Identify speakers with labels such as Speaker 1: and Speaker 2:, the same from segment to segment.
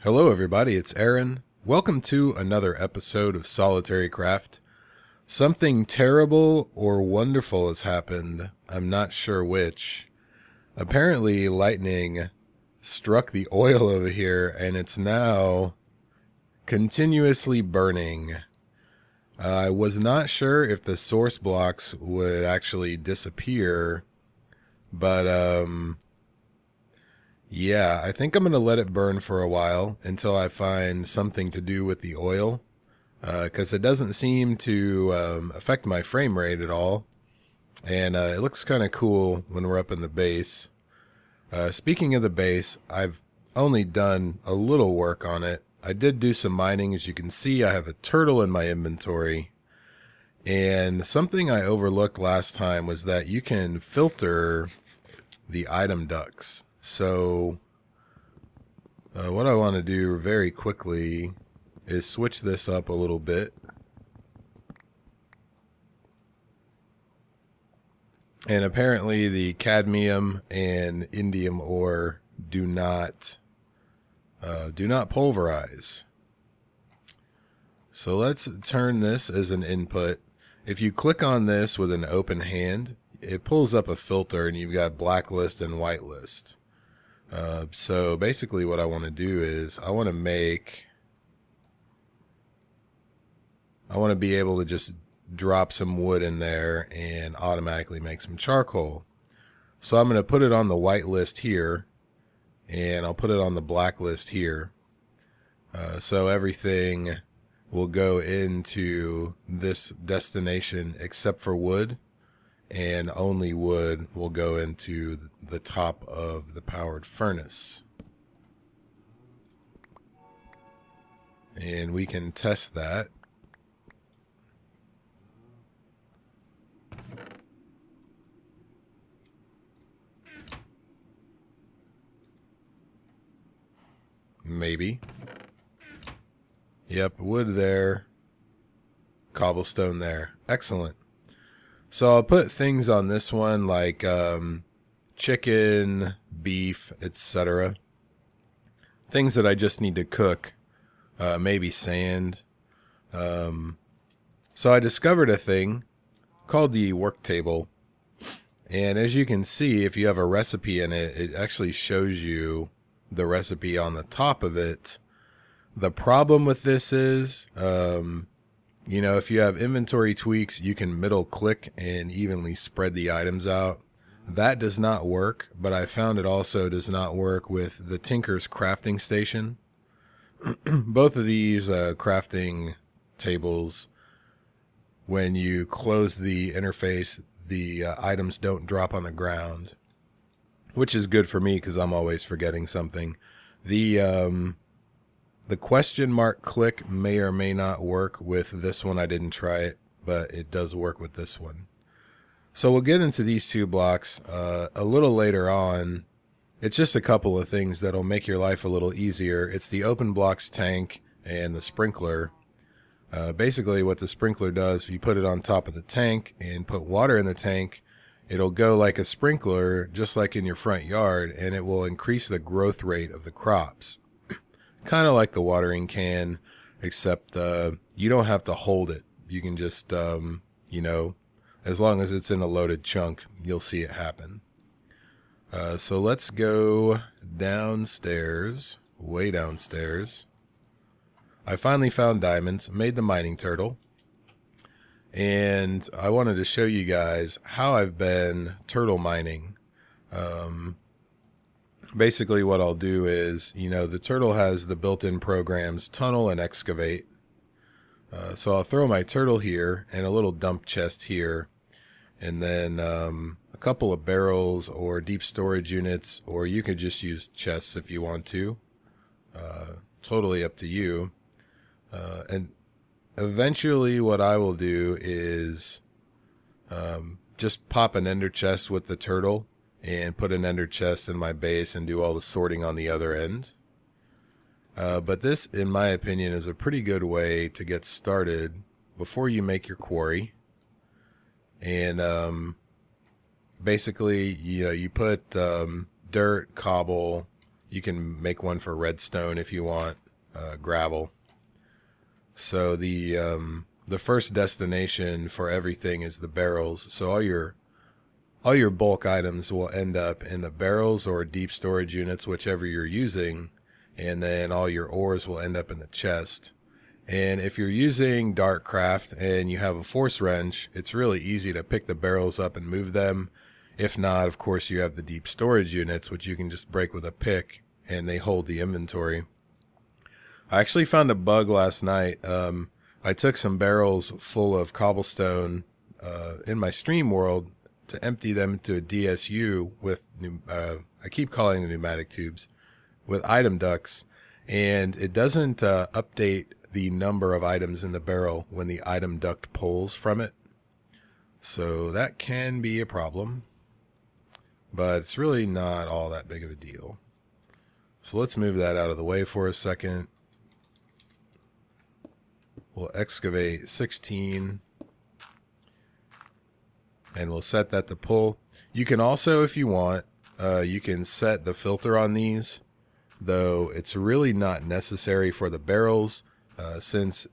Speaker 1: Hello everybody, it's Aaron. Welcome to another episode of SolitaryCraft. Something terrible or wonderful has happened. I'm not sure which. Apparently lightning struck the oil over here and it's now continuously burning. I was not sure if the source blocks would actually disappear, but yeah, I think I'm going to let it burn for a while until I find something to do with the oil, because it doesn't seem to affect my frame rate at all, and it looks kind of cool when we're up in the base. Speaking of the base, I've only done a little work on it. I did do some mining. As you can see, I have a turtle in my inventory, and something I overlooked last time was that you can filter the item ducts. So what I want to do very quickly is switch this up a little bit. And apparently the cadmium and indium ore do not pulverize. So let's turn this as an input. If you click on this with an open hand, it pulls up a filter and you've got blacklist and whitelist. So basically what I want to do is I want to be able to just drop some wood in there and automatically make some charcoal. So I'm going to put it on the whitelist here and I'll put it on the blacklist here. So everything will go into this destination except for wood, and only wood will go into the top of the powered furnace. And we can test that. Maybe. Yep, wood there, cobblestone there. Excellent. So I'll put things on this one like chicken, beef, etc. Things that I just need to cook. Maybe sand. So I discovered a thing called the work table. And as you can see, if you have a recipe in it, it actually shows you the recipe on the top of it. The problem with this is, you know, if you have inventory tweaks, you can middle click and evenly spread the items out. That does not work, but I found it also does not work with the Tinker's crafting station. Both of these crafting tables, when you close the interface, the items don't drop on the ground, which is good for me because I'm always forgetting something. The question mark click may or may not work with this one. I didn't try it, but it does work with this one. So we'll get into these two blocks a little later on. It's just a couple of things that'll make your life a little easier. It's the open blocks tank and the sprinkler. Basically what the sprinkler does, if you put it on top of the tank and put water in the tank, it'll go like a sprinkler, just like in your front yard, and it will increase the growth rate of the crops. Kind of like the watering can, except you don't have to hold it. You can just, you know, as long as it's in a loaded chunk, you'll see it happen. So let's go downstairs, way downstairs. I finally found diamonds, made the mining turtle, and I wanted to show you guys how I've been turtle mining. Basically what I'll do is, you know, the turtle has the built-in programs tunnel and excavate. So I'll throw my turtle here and a little dump chest here, and then a couple of barrels or deep storage units, or you could just use chests if you want to. Totally up to you. And eventually what I will do is just pop an ender chest with the turtle and put an ender chest in my base and do all the sorting on the other end. But this, in my opinion, is a pretty good way to get started before you make your quarry. And basically, you know, you put dirt, cobble, You can make one for redstone if you want, gravel. So the first destination for everything is the barrels. So all your bulk items will end up in the barrels or deep storage units, whichever you're using, and then all your ores will end up in the chest. And if you're using Darkcraft and you have a force wrench, it's really easy to pick the barrels up and move them. If not, of course, you have the deep storage units, which you can just break with a pick, and they hold the inventory. I actually found a bug last night. I took some barrels full of cobblestone in my stream world to empty them to a DSU with, I keep calling them pneumatic tubes, with item ducts, and it doesn't update the number of items in the barrel when the item duct pulls from it. So that can be a problem, but it's really not all that big of a deal. So let's move that out of the way for a second. We'll excavate 16 and we'll set that to pull. You can also, if you want, you can set the filter on these, though it's really not necessary for the barrels, since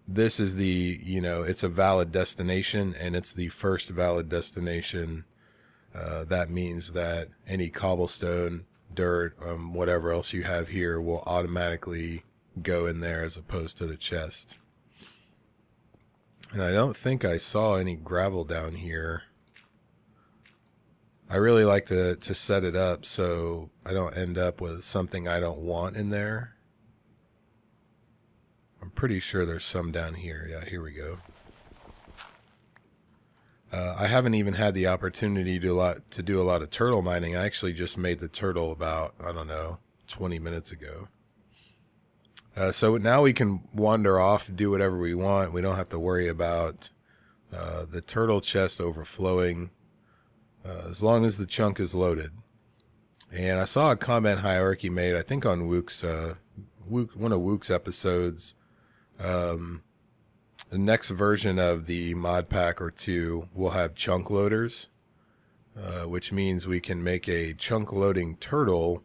Speaker 1: this is the, it's a valid destination and it's the first valid destination. That means that any cobblestone, dirt, whatever else you have here will automatically go in there as opposed to the chest. And I don't think I saw any gravel down here. I really like to set it up so I don't end up with something I don't want in there. I'm pretty sure there's some down here. Yeah, here we go. I haven't even had the opportunity to do a lot of turtle mining. I actually just made the turtle about, I don't know, 20 minutes ago. So now we can wander off, do whatever we want. We don't have to worry about the turtle chest overflowing as long as the chunk is loaded. And I saw a comment hierarchy made, I think on Wook's, one of Wook's episodes. The next version of the mod pack or two will have chunk loaders, which means we can make a chunk loading turtle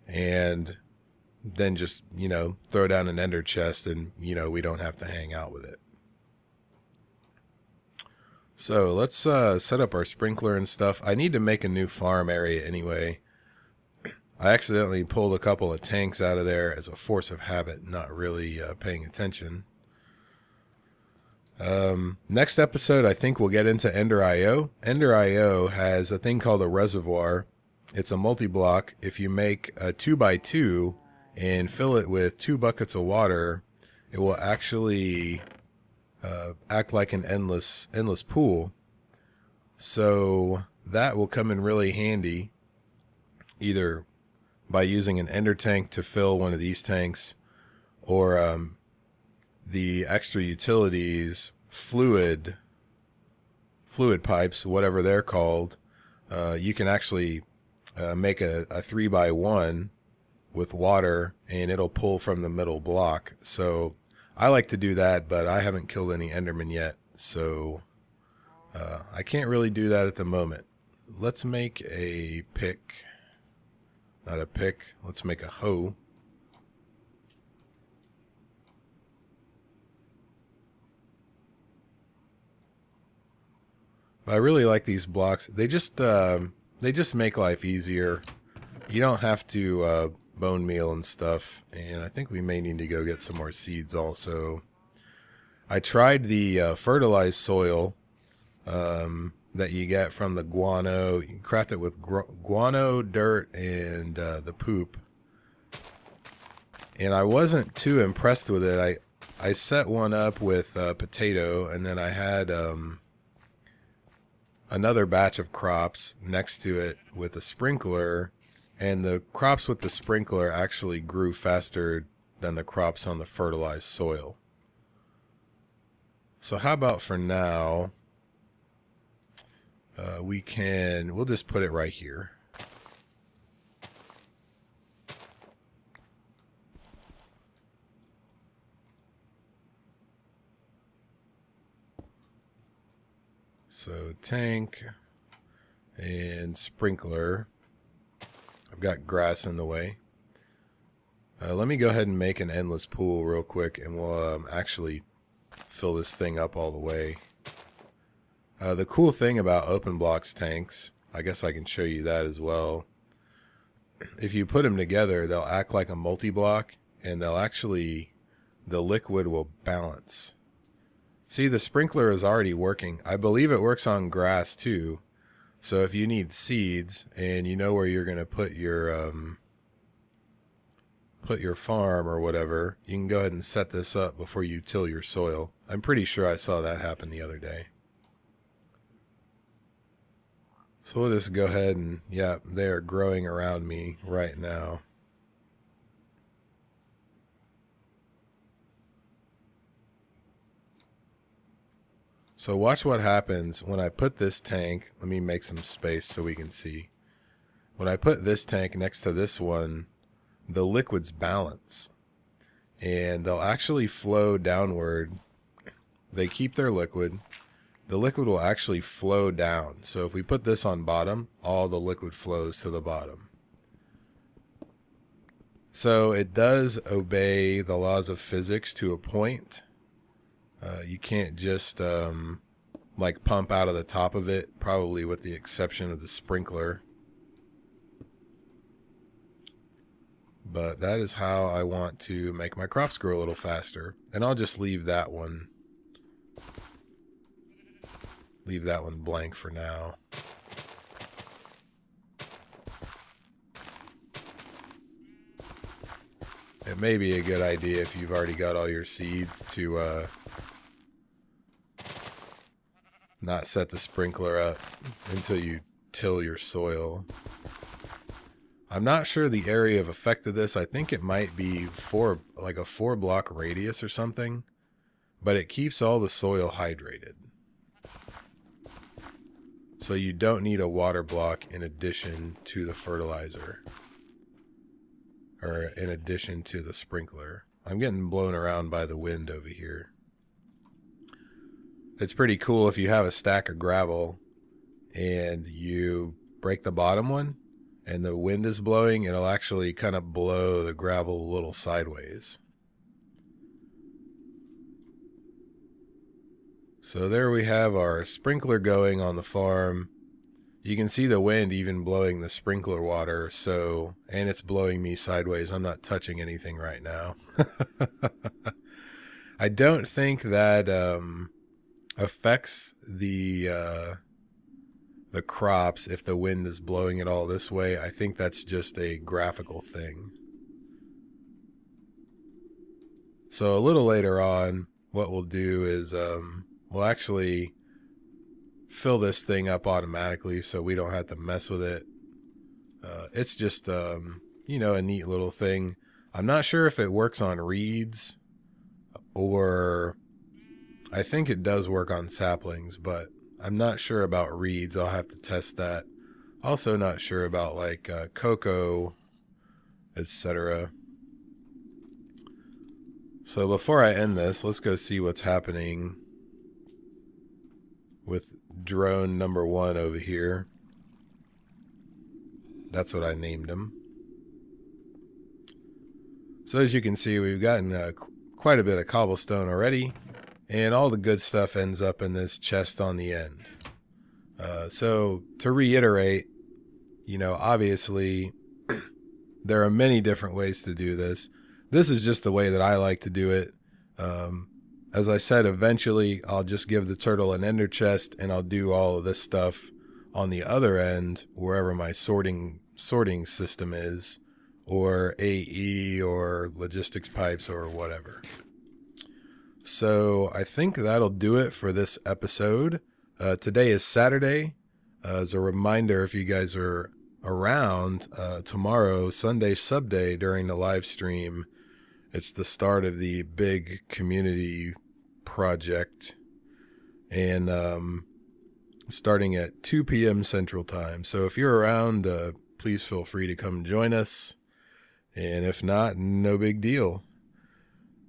Speaker 1: and then just, throw down an ender chest and, we don't have to hang out with it. So let's set up our sprinkler and stuff. I need to make a new farm area anyway. I accidentally pulled a couple of tanks out of there as a force of habit, not really paying attention. Next episode, I think we'll get into Ender IO. Ender IO has a thing called a reservoir. It's a multi-block. If you make a 2x2 and fill it with 2 buckets of water, it will actually act like an endless pool. So that will come in really handy, either by using an ender tank to fill one of these tanks, or the extra utilities fluid pipes, whatever they're called. You can actually make a 3x1 with water and it'll pull from the middle block. So I like to do that, but I haven't killed any endermen yet, so I can't really do that at the moment. Let's make a pick. Not a pick, let's make a hoe. I really like these blocks. They just make life easier. You don't have to bone meal and stuff, and I think we may need to go get some more seeds also. I tried the fertilized soil that you get from the guano. You can craft it with guano, dirt, and the poop. And I wasn't too impressed with it. I set one up with potato, and then I had another batch of crops next to it with a sprinkler, and the crops with the sprinkler actually grew faster than the crops on the fertilized soil. So how about for now, we'll just put it right here. So tank and sprinkler. I've got grass in the way. Let me go ahead and make an endless pool real quick, and we'll actually fill this thing up all the way. The cool thing about open blocks tanks, I guess I can show you that as well. If you put them together, they'll act like a multi-block, and they'll actually, the liquid will balance. See, the sprinkler is already working. I believe it works on grass too. So if you need seeds and you know where you're going to put your farm or whatever, you can go ahead and set this up before you till your soil. I'm pretty sure I saw that happen the other day. So we'll just go ahead and, yeah, they are growing around me right now. So watch what happens when I put this tank. Let me make some space so we can see. When I put this tank next to this one, the liquids balance. And they'll actually flow downward. They keep their liquid. The liquid will actually flow down. So if we put this on bottom, all the liquid flows to the bottom. So it does obey the laws of physics to a point. You can't just like pump out of the top of it, probably with the exception of the sprinkler. But that is how I want to make my crops grow a little faster. And I'll just leave that one blank for now. It may be a good idea if you've already got all your seeds to not set the sprinkler up until you till your soil. I'm not sure the area of effect of this. I think it might be like a 4-block radius or something, but it keeps all the soil hydrated. So you don't need a water block in addition to the fertilizer, or in addition to the sprinkler. I'm getting blown around by the wind over here. It's pretty cool if you have a stack of gravel and you break the bottom one and the wind is blowing, it'll actually kind of blow the gravel a little sideways. So there we have our sprinkler going on the farm. You can see the wind even blowing the sprinkler water, so, and it's blowing me sideways. I'm not touching anything right now. I don't think that affects the crops if the wind is blowing it all this way. I think that's just a graphical thing. So a little later on, what we'll do is we'll actually fill this thing up automatically so we don't have to mess with it. It's just, you know, a neat little thing. I'm not sure if it works on reeds or I think it does work on saplings, but I'm not sure about reeds. I'll have to test that. Also not sure about like cocoa, etc. So before I end this, let's go see what's happening with drone number 1 over here. That's what I named him. So as you can see, we've gotten quite a bit of cobblestone already, and all the good stuff ends up in this chest on the end. So to reiterate, you know, obviously there are many different ways to do this. This is just the way that I like to do it. As I said, eventually I'll just give the turtle an ender chest and I'll do all of this stuff on the other end, wherever my sorting system is, or AE or logistics pipes or whatever. So I think that'll do it for this episode. Today is Saturday. As a reminder, if you guys are around tomorrow, Sunday sub day during the live stream, it's the start of the big community project, and starting at 2 p.m. Central Time. So if you're around, please feel free to come join us. And if not, no big deal.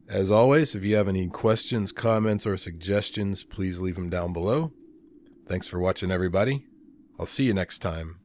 Speaker 1: As always, if you have any questions, comments, or suggestions, please leave them down below. Thanks for watching, everybody. I'll see you next time.